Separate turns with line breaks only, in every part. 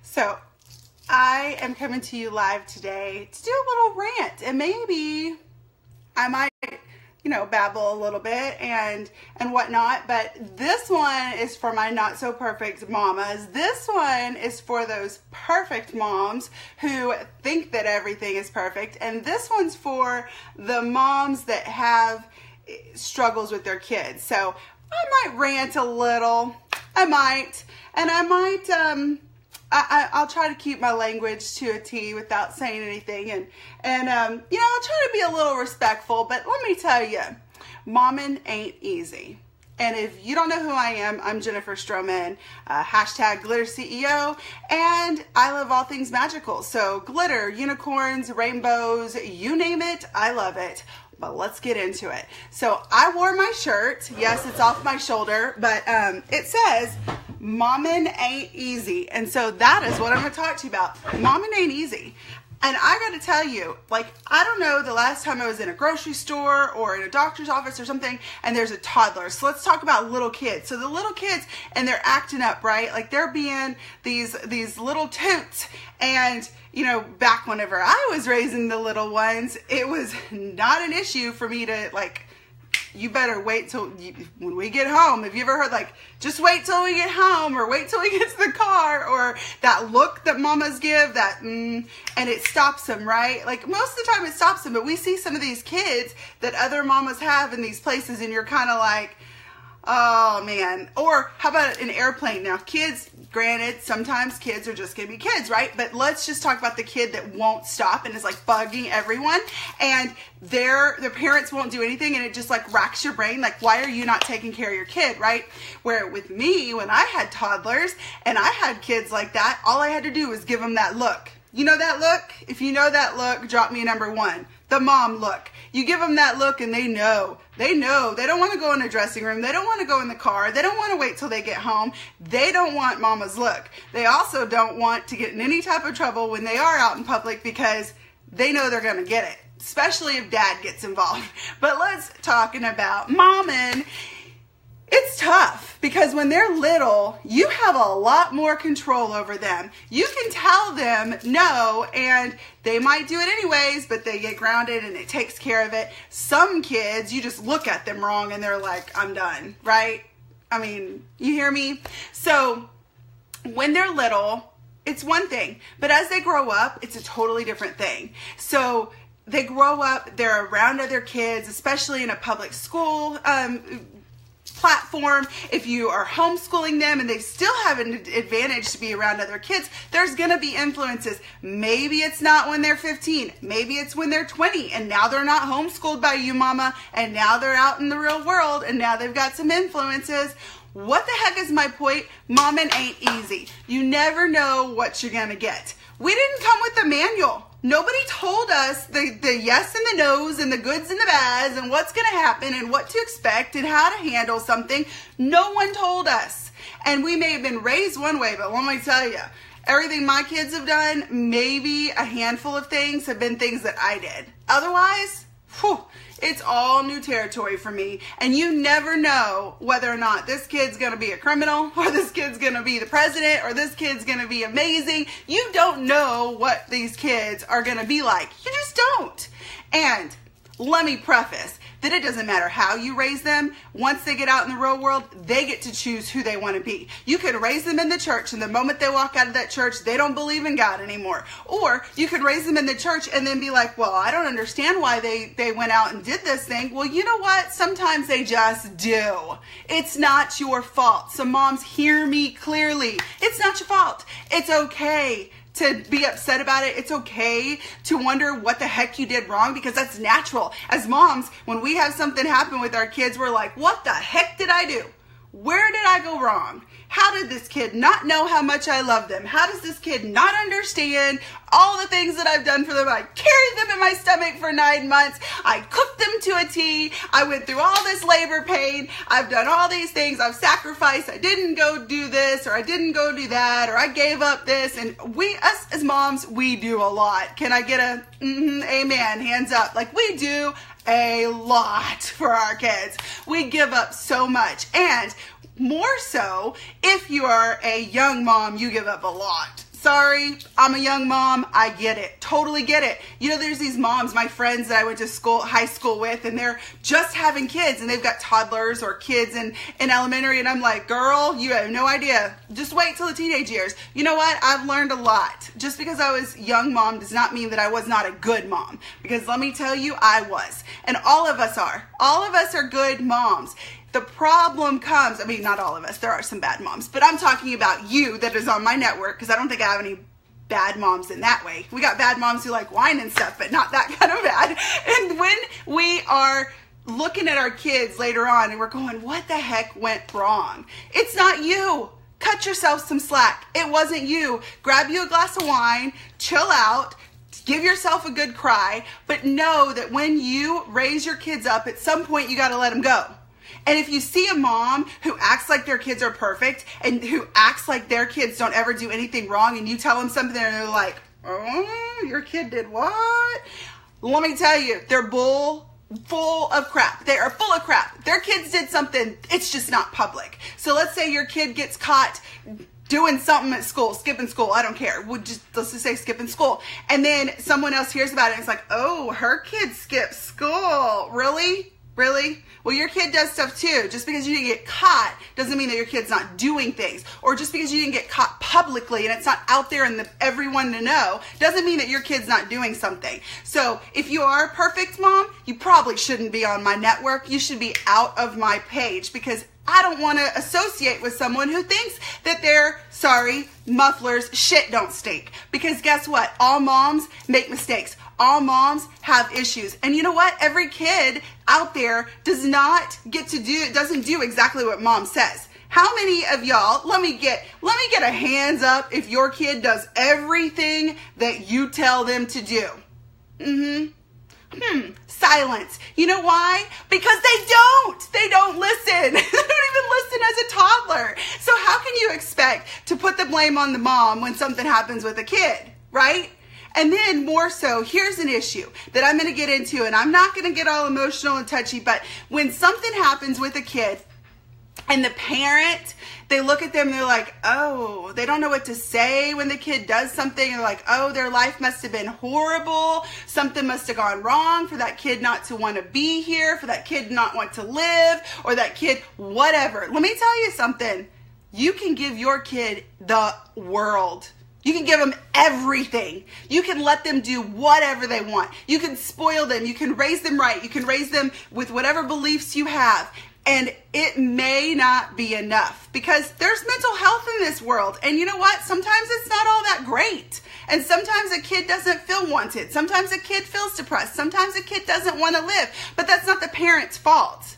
So I am coming to you live today to do a little rant, and maybe I might, babble a little bit and whatnot, but this one is for my not so perfect mamas. This one is for those perfect moms who think that everything is perfect, and this one's for the moms that have struggles with their kids. So I might rant a little, I'll try to keep my language to a T without saying anything, and I'll try to be a little respectful, but let me tell you, Mommin ain't easy. And if you don't know who I am, I'm Jennifer Stroman, hashtag Glitter CEO, and I love all things magical. So glitter, unicorns, rainbows, you name it, I love it. But let's get into it. So I wore my shirt. Yes, it's off my shoulder, but it says, Mommin ain't easy. And so that is what I'm going to talk to you about. Mommin ain't easy. And I got to tell you, I don't know the last time I was in a grocery store or in a doctor's office or something, and there's a toddler. So let's talk about little kids. So the little kids, and they're acting up, right? Like they're being these little toots. And, back whenever I was raising the little ones, it was not an issue for me to, you better wait till when we get home. Have you ever heard just wait till we get home, or wait till we get to the car, or that look that mamas give, and it stops them, right? Most of the time it stops them, but we see some of these kids that other mamas have in these places, and you're kind of like, oh man. Or how about an airplane? Now kids, granted, sometimes kids are just gonna be kids, right? But let's just talk about the kid that won't stop and is bugging everyone, and their parents won't do anything, and it just racks your brain. Why are you not taking care of your kid, right? Where with me, when I had toddlers and I had kids like that, all I had to do was give them that look. You know that look? If you know that look, drop me a number 1. The mom look. You give them that look and they know. They don't want to go in a dressing room. They don't want to go in the car. They don't want to wait till they get home. They don't want mama's look. They also don't want to get in any type of trouble when they are out in public, because they know they're going to get it, especially if dad gets involved. But let's talking about Mommin. It's tough because when they're little, you have a lot more control over them. You can tell them no, and they might do it anyways, but they get grounded and it takes care of it. Some kids, you just look at them wrong and they're like, I'm done, right? I mean, you hear me? So when they're little, it's one thing, but as they grow up, it's a totally different thing. So they grow up, they're around other kids, especially in a public school platform. If you are homeschooling them and they still have an advantage to be around other kids, there's going to be influences. Maybe it's not when they're 15. Maybe it's when they're 20 and now they're not homeschooled by you, mama, and now they're out in the real world and now they've got some influences. What the heck is my point? Mommin ain't easy. You never know what you're going to get. We didn't come with a manual. Nobody told us the yes and the no's and the goods and the bads and what's going to happen and what to expect and how to handle something. No one told us. And we may have been raised one way, but let me tell you, everything my kids have done, maybe a handful of things have been things that I did. Otherwise, it's all new territory for me. And you never know whether or not this kid's going to be a criminal, or this kid's going to be the president, or this kid's going to be amazing. You don't know what these kids are going to be like. You just don't. And let me preface that it doesn't matter how you raise them. Once they get out in the real world, they get to choose who they want to be. You could raise them in the church, and the moment they walk out of that church, they don't believe in God anymore. Or you could raise them in the church and then be like, well, I don't understand why they went out and did this thing. Well, you know what? Sometimes they just do. It's not your fault. So moms, hear me clearly. It's not your fault. It's okay to be upset about it. It's okay to wonder what the heck you did wrong, because that's natural. As moms, when we have something happen with our kids, we're like, what the heck did I do? Where did I go wrong? How did this kid not know how much I love them? How does this kid not understand all the things that I've done for them? I carried them in my stomach for 9 months. I cooked them to a T. I went through all this labor pain. I've done all these things. I've sacrificed. I didn't go do this, or I didn't go do that, or I gave up this. And us as moms, we do a lot. Can I get a amen? Hands up. We do a lot for our kids. We give up so much. And more so, if you are a young mom, you give up a lot. Sorry, I'm a young mom. I get it. Totally get it. You know, there's these moms, my friends that I went to high school with, and they're just having kids, and they've got toddlers or kids in elementary, and I'm like, girl, you have no idea. Just wait till the teenage years. You know what? I've learned a lot. Just because I was a young mom does not mean that I was not a good mom. Because let me tell you, I was. And all of us are. All of us are good moms. The problem comes, I mean, not all of us, there are some bad moms, but I'm talking about you that is on my network, because I don't think I have any bad moms in that way. We got bad moms who like wine and stuff, but not that kind of bad. And when we are looking at our kids later on and we're going, what the heck went wrong? It's not you. Cut yourself some slack. It wasn't you. Grab you a glass of wine, chill out, give yourself a good cry, but know that when you raise your kids up, at some point you got to let them go. And if you see a mom who acts like their kids are perfect and who acts like their kids don't ever do anything wrong, and you tell them something and they're like, oh, your kid did what? Let me tell you, they're full of crap. They are full of crap. Their kids did something, it's just not public. So let's say your kid gets caught doing something at school, skipping school, I don't care. Let's just say skipping school. And then someone else hears about it and it's like, oh, her kid skipped school. Really? Really? Well, your kid does stuff too. Just because you didn't get caught doesn't mean that your kid's not doing things. Or just because you didn't get caught publicly and it's not out there in everyone to know doesn't mean that your kid's not doing something. So if you are a perfect mom, you probably shouldn't be on my network. You should be out of my page, because I don't want to associate with someone who thinks that their, mufflers shit don't stink. Because guess what? All moms make mistakes. All moms have issues. And you know what? Every kid out there doesn't do exactly what mom says. How many of y'all, let me get a hands up if your kid does everything that you tell them to do. Silence. You know why? Because they don't listen. They don't even listen as a toddler. So how can you expect to put the blame on the mom when something happens with a kid, right? And then more so, here's an issue that I'm going to get into, and I'm not going to get all emotional and touchy, but when something happens with a kid and the parent, they look at them and they're like, oh, they don't know what to say when the kid does something. They're like, oh, their life must have been horrible. Something must have gone wrong for that kid not to want to be here, for that kid not want to live, or that kid, whatever. Let me tell you something. You can give your kid the world. You can give them everything. You can let them do whatever they want. You can spoil them. You can raise them right. You can raise them with whatever beliefs you have. And it may not be enough, because there's mental health in this world. And you know what? Sometimes it's not all that great. And sometimes a kid doesn't feel wanted. Sometimes a kid feels depressed. Sometimes a kid doesn't want to live. But that's not the parent's fault.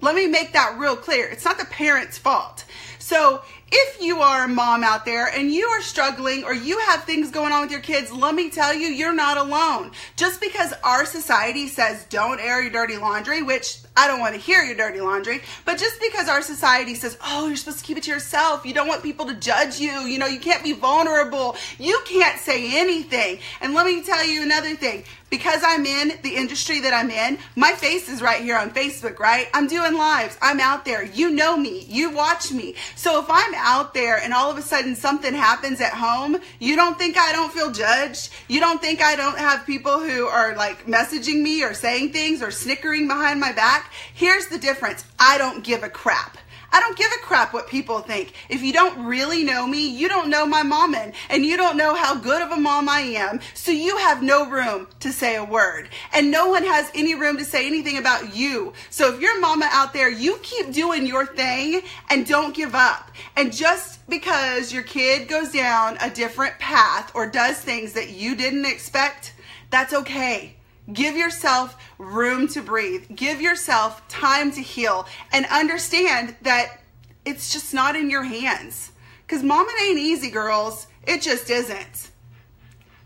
Let me make that real clear. It's not the parent's fault. So if you are a mom out there and you are struggling or you have things going on with your kids, let me tell you, you're not alone. Just because our society says don't air your dirty laundry, which I don't want to hear your dirty laundry, but just because our society says, oh, you're supposed to keep it to yourself. You don't want people to judge you. You know, you can't be vulnerable. You can't say anything. And let me tell you another thing. Because I'm in the industry that I'm in, my face is right here on Facebook, right? I'm doing lives. I'm out there. You know me. You watch me. So if I'm out there and all of a sudden something happens at home, you don't think I don't feel judged? You don't think I don't have people who are like messaging me or saying things or snickering behind my back? Here's the difference. I don't give a crap. I don't give a crap what people think. If you don't really know me, you don't know my Mommin, and you don't know how good of a mom I am, so you have no room to say a word. And no one has any room to say anything about you. So if you're mama out there, you keep doing your thing and don't give up. And just because your kid goes down a different path or does things that you didn't expect, that's okay. Give yourself room to breathe. Give yourself time to heal, and understand that it's just not in your hands. Because Mommin ain't easy, girls. It just isn't.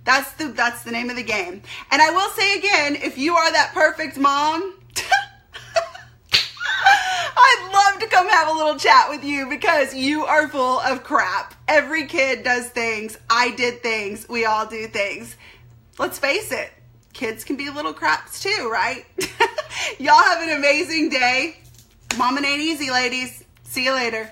That's the name of the game. And I will say again, if you are that perfect mom, I'd love to come have a little chat with you, because you are full of crap. Every kid does things. I did things. We all do things. Let's face it. Kids can be little craps too, right? Y'all have an amazing day. Mommin ain't easy, ladies. See you later.